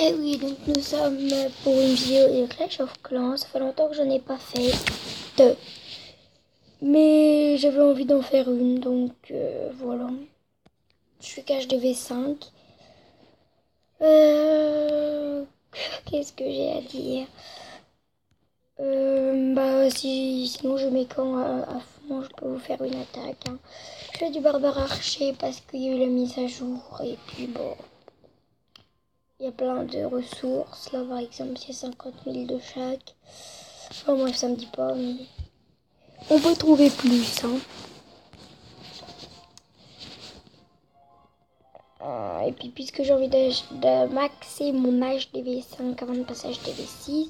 Et oui, donc nous sommes pour une vidéo de Clash of Clans. Ça fait longtemps que je n'ai pas fait de. Mais j'avais envie d'en faire une, donc voilà. Je suis KHDV5. Qu'est-ce que j'ai à dire? Sinon je mets quand à fond, je peux vous faire une attaque. Hein. Je fais du barbare archer parce qu'il y a eu la mise à jour. Et puis bon. Il y a plein de ressources. Là, par exemple, c'est 50 000 de chaque. Enfin, moi, ça me dit pas, mais on peut trouver plus. Hein. Et puis, puisque j'ai envie de maxer mon HDV5 avant de passer à HDV6,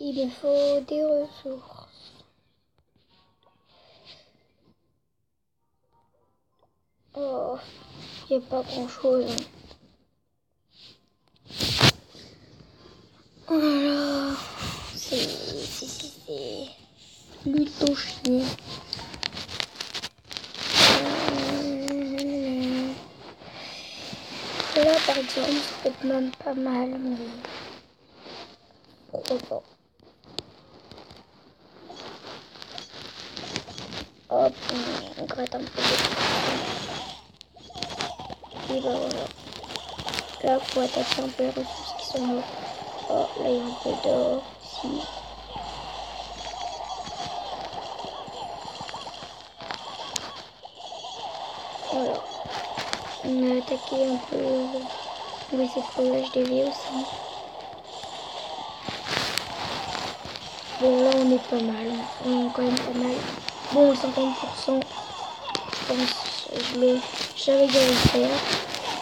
il me faut des ressources. Oh, il n'y a pas grand-chose. Hein. Voilà. C'est plutôt chier. Là, par exemple, ça peut être même pas mal, mais pourquoi pas. Hop, on gratte un peu de. Et bah voilà. Là, faut attaquer un peu les ressources qui sont mortes. Oh, là, il y a un peu d'or ici. Voilà. On a attaqué un peu. On va essayer de prendre l'HDV aussi. Bon, là, on est pas mal. On est quand même pas mal. Bon, 50%. Je pense, je savais que j'allais le faire.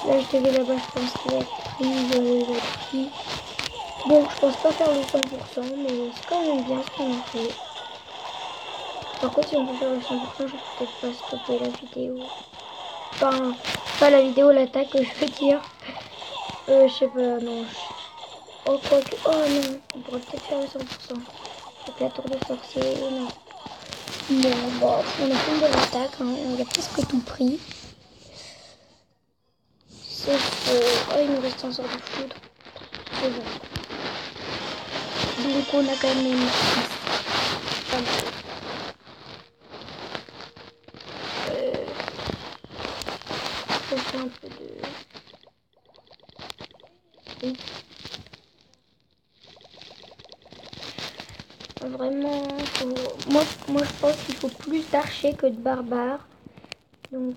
L'HDV là-bas, je pense qu'il va être pris. Il va être pris. Bon, je pense pas faire le 100%, mais c'est quand même bien ce qu'on a fait. Par contre, si on peut faire le 100%, je vais peut-être pas stopper la vidéo. Enfin, pas la vidéo, l'attaque, je veux dire. Je sais pas, non. Oh, quoi que. Oh non, on pourrait peut-être faire le 100%. Avec la tour de sorcier, non. Bon, on a fait une belle attaque, hein. On a presque tout pris. Sauf. Oh, il nous reste un sort de foudre. C'est bon. Donc, on a quand même pas mal. On fait un peu de. Oui. Vraiment, moi je pense qu'il faut plus d'archers que de barbares. Donc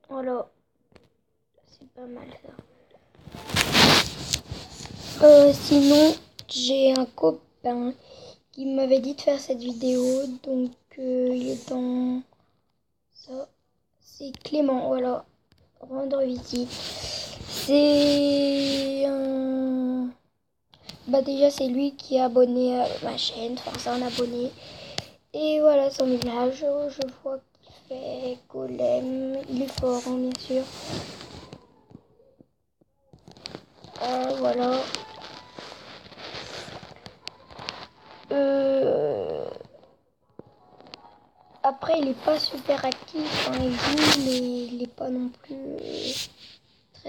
voilà, c'est pas mal ça. Sinon, j'ai un copain qui m'avait dit de faire cette vidéo, donc il est dans ça. C'est Clément, voilà, rendre visite. C'est un... Bah déjà c'est lui qui est abonné à ma chaîne, enfin c'est un abonné. Et voilà son village, je vois qu'il fait golem, il est fort hein, bien sûr. Voilà. Après il est pas super actif, hein, il joue mais il est pas non plus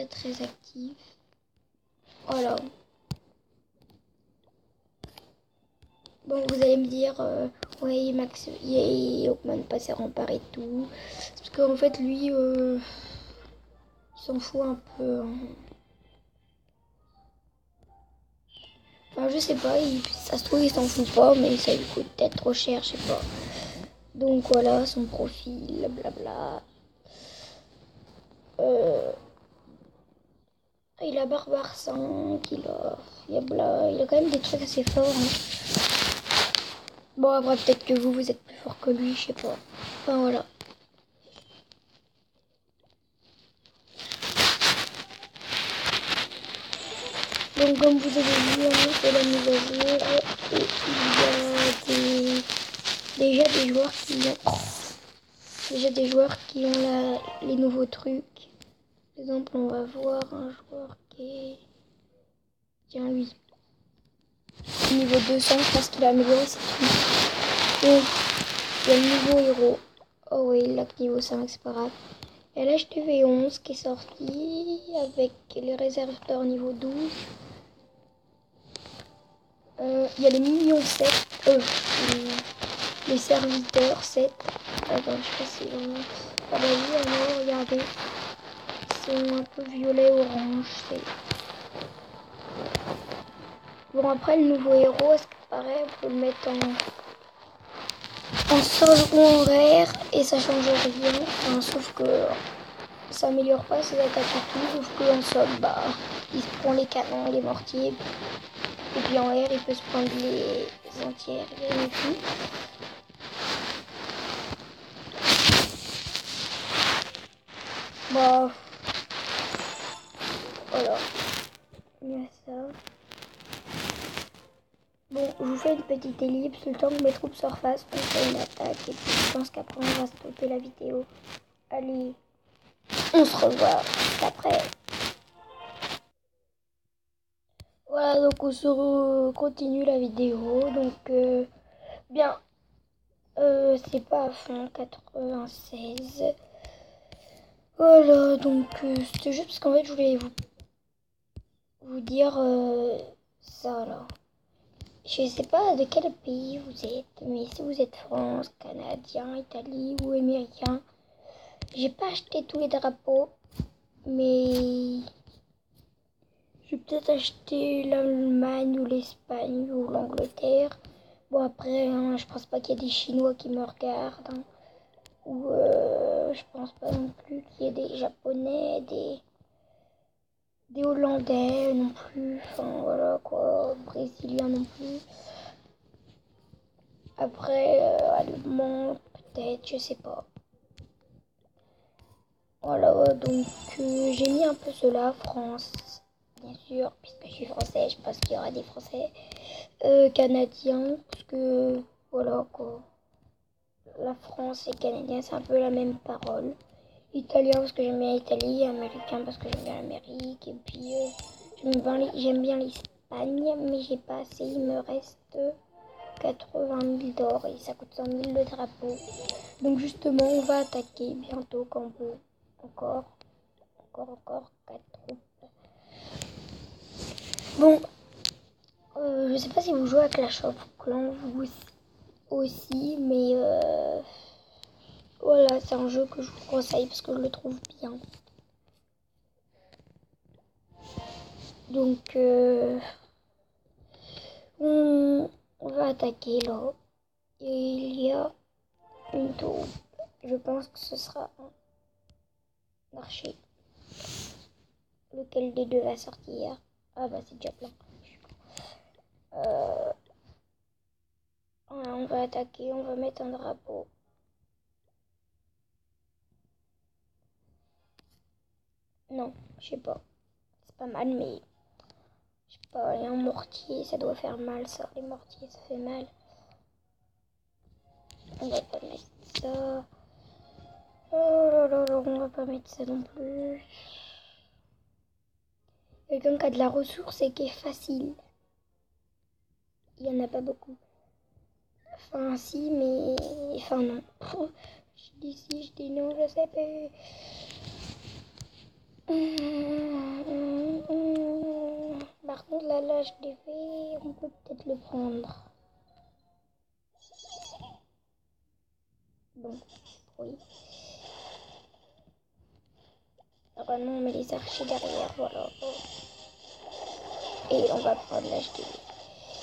très actif. Voilà. Bon, vous allez me dire, ouais, Max, il augmente pas ses remparts et tout. Parce qu'en fait, lui, il s'en fout un peu. Hein. Enfin, je sais pas, ça se trouve, il s'en fout pas, mais ça lui coûte peut-être trop cher, je sais pas. Donc voilà, son profil, blabla. Il a barbare 5, il a quand même des trucs assez forts. Hein. Bon, après, peut-être que vous êtes plus fort que lui, je sais pas. Enfin, voilà. Donc, comme vous avez vu, c'est la mise à jour. Et il y a déjà des joueurs qui ont les nouveaux trucs. Par exemple, on va voir un joueur qui est... Tiens, lui. Niveau 200, parce qu'il a amélioré ses trucs. Donc, il y a le nouveau héros. Oh oui, il a que niveau 5, c'est pas grave. Il y a l'HTV11 qui est sorti avec les réservateurs niveau 12. Il y a les millions 7, les serviteurs 7. Attends, je sais pas si on... Ah bah oui, alors, regardez. Ils sont un peu violet-orange. Bon, après, le nouveau héros, à ce qui paraît, on peut le mettre en sol ou en rare et ça change rien. Enfin, sauf que ça améliore pas ses attaques et tout. Sauf que en sol, bah, il se prend les canons, les mortiers. Et puis en air, il peut se prendre les entières et tout. Bah, voilà. Il y a ça. Bon, je vous fais une petite ellipse le temps que mes troupes se refassent. On fait une attaque et puis je pense qu'après on va stopper la vidéo. Allez, on se revoit après. Voilà, donc on se continue la vidéo. Donc, bien, c'est pas à fond 96. Voilà, donc c'était juste parce qu'en fait je voulais vous dire ça là. Je sais pas de quel pays vous êtes, mais si vous êtes France, Canadien, Italie ou Américain, j'ai pas acheté tous les drapeaux, mais j'ai peut-être acheté l'Allemagne ou l'Espagne ou l'Angleterre. Bon après, hein, je pense pas qu'il y ait des Chinois qui me regardent, hein. Ou je pense pas non plus qu'il y ait des Japonais, des Hollandais non plus, enfin voilà quoi, Brésiliens non plus. Après, allemand, peut-être, je sais pas. Voilà, donc j'ai mis un peu cela, France, bien sûr, puisque je suis français, je pense qu'il y aura des Français. Canadiens, parce que, voilà quoi. La France et Canadien, c'est un peu la même parole. Italien, parce que j'aime bien l'Italie. Américain, parce que j'aime bien l'Amérique. Et puis, j'aime bien l'Espagne, mais j'ai pas assez. Il me reste 80 000 d'or et ça coûte 100 000 le drapeau. Donc justement, on va attaquer bientôt quand on peut. Encore 4 troupes. Bon, je sais pas si vous jouez à Clash of Clans, vous aussi, mais voilà, c'est un jeu que je vous conseille parce que je le trouve bien. Donc, on va attaquer là. Et il y a une tour. Je pense que ce sera un archer. Lequel des deux va sortir? Ah bah c'est déjà plein. Voilà, on va attaquer, on va mettre un drapeau. Non, je sais pas. C'est pas mal, mais je sais pas, il y a un mortier, ça doit faire mal ça. Les mortiers, ça fait mal. On va pas mettre ça. Oh là là là, on va pas mettre ça non plus. Quelqu'un qui a de la ressource et qui est facile. Il y en a pas beaucoup. Enfin, si, mais. Enfin, non. Je dis si, je dis non, je sais pas. Par contre, là, l'HDV, on peut peut-être le prendre. Bon, oui. Normalement, on met les archers derrière, voilà. Et on va prendre l'HDV.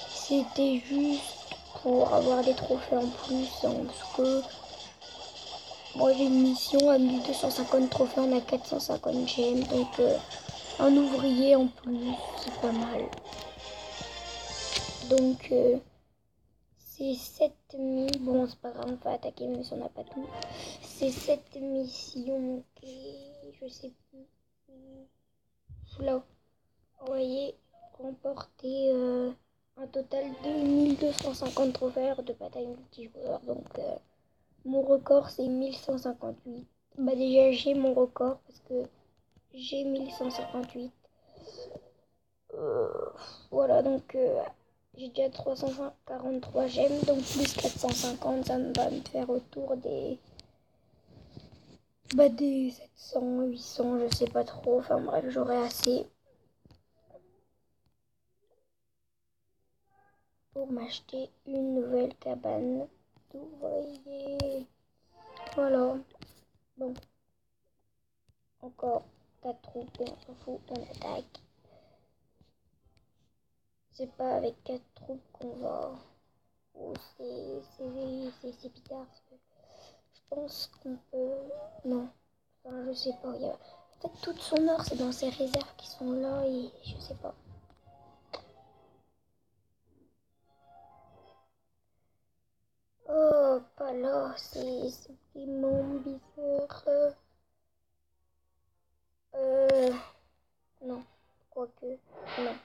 C'était juste pour avoir des trophées en plus, hein, parce que moi j'ai une mission à 1250 trophées, on a 450 gemmes, donc un ouvrier en plus, c'est pas mal. Donc c'est 7000, bon c'est pas grave, on va attaquer même si on n'a pas tout. C'est 7 missions, je sais plus. Là, vous voyez, remporter un total de 1250 trophées de bataille multijoueur, donc mon record c'est 1158. Bah déjà j'ai mon record parce que j'ai 1158. Voilà donc j'ai déjà 343 gemmes, donc plus 450 ça va me faire autour des Bah des 700, 800, je sais pas trop. Enfin bref, j'aurai assez pour m'acheter une nouvelle cabane d'ouvriers. Voilà. Bon. Encore 4 troupes et on s'en fout, on attaque. C'est pas avec 4 troupes qu'on va. Oh, c'est bizarre. Je pense qu'on peut. Non. Enfin, je sais pas. En fait, toute son or, c'est dans ses réserves qui sont là et je sais pas. Oh, pas là. C'est vraiment bizarre. Non. Quoique. Non.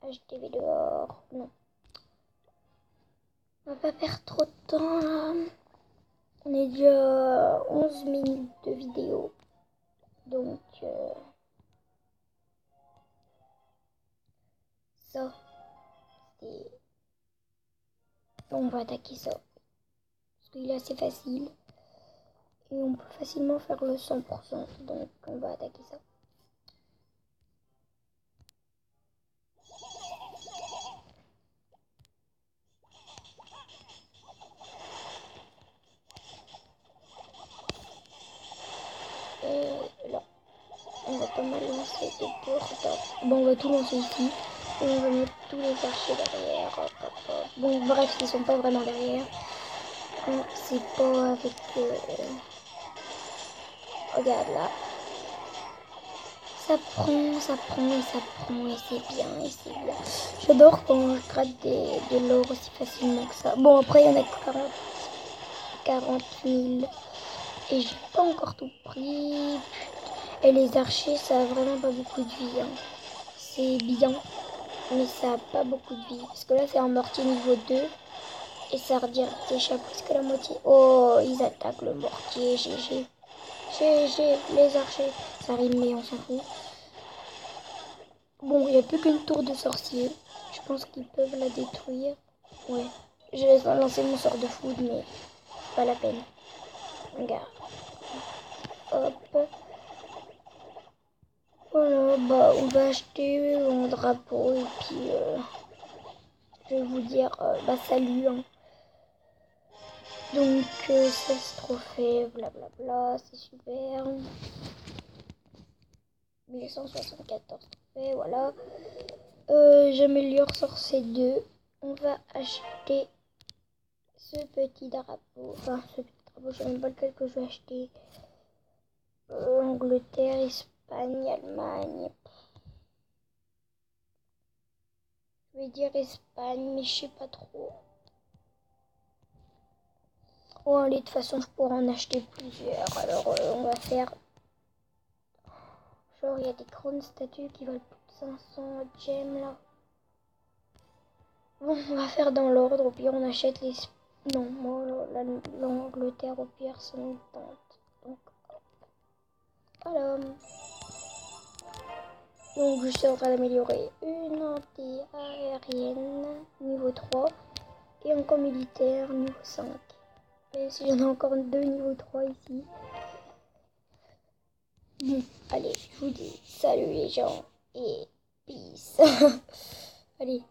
HTV dehors. Non. On va pas perdre trop de temps là. On est déjà à 11 minutes de vidéo. Donc, ça, c'est... On va attaquer ça. Parce qu'il est assez facile. Et on peut facilement faire le 100%. Donc, on va attaquer ça. Et là, on va pas mal lancer de portes. Bon, on va tout lancer ici. Et on va mettre tous les archers derrière. Hop, hop, hop. Bon, bref, ils sont pas vraiment derrière. C'est pas avec... Regarde là. Ça prend, ça prend et ça prend et c'est bien et c'est bien. J'adore quand je gratte de l'or aussi facilement que ça. Bon, après, il y en a que 40 000 et j'ai pas encore tout pris. Et les archers, ça a vraiment pas beaucoup de vie. Hein. C'est bien, mais ça a pas beaucoup de vie. Parce que là, c'est un mortier niveau 2 et ça redirige déjà plus que la moitié. Oh, ils attaquent le mortier. GG. GG, les archers. Ça rime, mais on s'en fout. Bon, il n'y a plus qu'une tour de sorcier. Je pense qu'ils peuvent la détruire. Ouais. Je vais lancer mon sort de foudre, mais c'est pas la peine. Regarde. Hop. Voilà, bah on va acheter un drapeau et puis je vais vous dire bah salut. Hein. Donc 16 trophées, blablabla, c'est super. 1174 trophées, voilà. J'améliore sur ces deux. On va acheter ce petit drapeau. Enfin, ce petit drapeau, je sais même pas lequel que je vais acheter. Angleterre, Espagne, Allemagne. Je vais dire Espagne, mais je sais pas trop. Oh, allez, de toute façon, je pourrais en acheter plusieurs. Alors, on va faire... Genre, il y a des grandes statues qui valent plus de 500 gemmes, là. Bon, on va faire dans l'ordre. Au pire, on achète les... Non, moi, l'Angleterre, au pire, ça me tente. Donc, voilà. Donc, je suis en train d'améliorer une anti-aérienne, niveau 3. Et encore militaire, niveau 5. Même si j'en ai encore deux niveau 3 ici. Bon, allez, je vous dis salut les gens et peace. Allez.